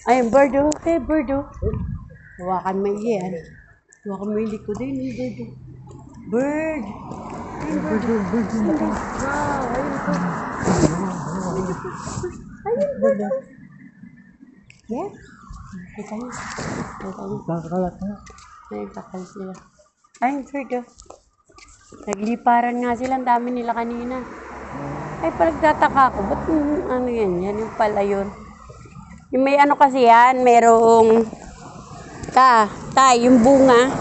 Ay, bird oh. Hey, bird oh. Hawakan mo yan. Hawakan mo yung likod din. Hey, bird oh. Bird. Ay, bird oh. Wow, ayun po. Ayun, bird oh. Yes. Kita niyo. Kita niyo. Kakalat na. Ay, kakal sila. Ay, bird oh. Nagliparan nga sila. Ang dami nila kanina. Ay, palagtataka ko. Ba't ano yan? Yan yung pala yun. Yung may ano kasi yan, merong yung bunga.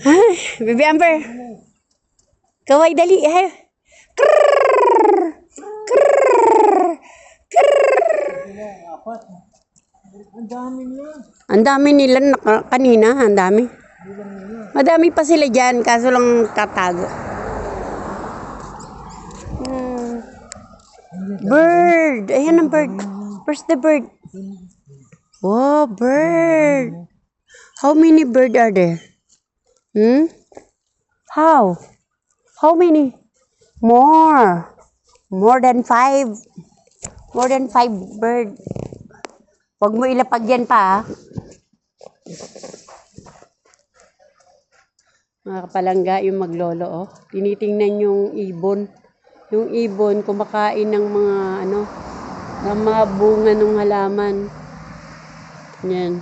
Ay, Baby Amber. Kaway dali. Ay. Krrrr. Krrrr. Krrrr. Ang dami nila. Ang dami nila kanina, ang dami. Madami pa sila dyan, kaso lang tatago. Bird! Ayan ang bird. Where's the bird? Oh, bird. How many bird are there? How? How many? More. More than 5. More than 5 bird. Huwag mo ilapag yan pa, ha? Mga kapalangga, yung maglolo, oh. Tinitingnan yung ibon. Yung ibon, kumakain ng mga, ng mga bunga ng halaman. Yan.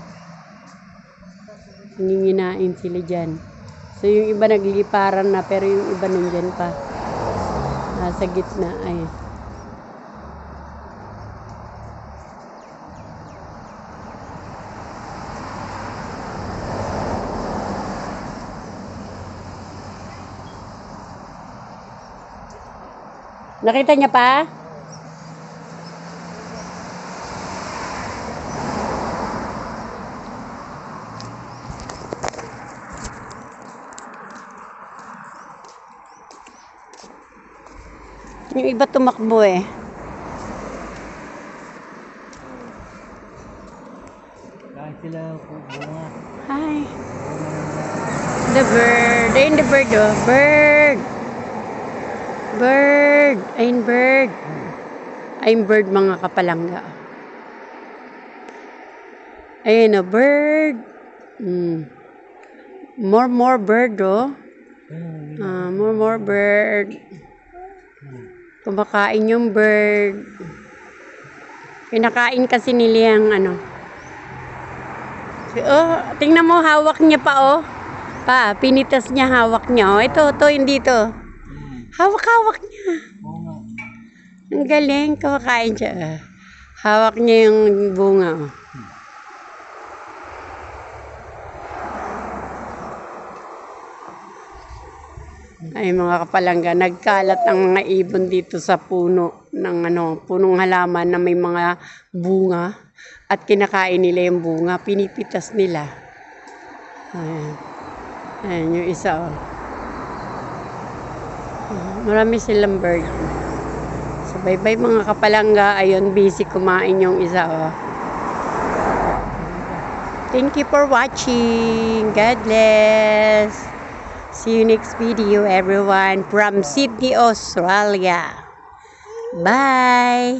Nanginginain sila dyan. So, yung iba nagliliparan na, pero yung iba nandyan pa. Nasa gitna, ay. Nakita niya pa? Yung iba tumakbo eh. Kahit sila bunga. Hi. The bird. Ayun the bird oh. Bird. Bird. Ayun bird. Ayun bird mga kapalangga. Ayun oh. Bird. More bird oh. More bird. Kumakain yung bird. Pinakain kasi nila yung Oh, tingnan mo, hawak niya pa, oh. Pa, pinitas niya, hawak niya, oh. Ito, hindi to. Hawak niya. Ang galing, kumakain siya. Hawak niya yung bunga, oh. Ay, mga kapalangga, nagkalat ang mga ibon dito sa puno ng punong halaman na may mga bunga at kinakain nila yung bunga, pinipitas nila. Ayan. Ayan yung isa, oh. Marami silang bird. So, bye-bye mga kapalangga. Ayun, busy kumain yung isa, oh. Thank you for watching. God bless. See you next video, everyone, from Sydney, Australia. Bye!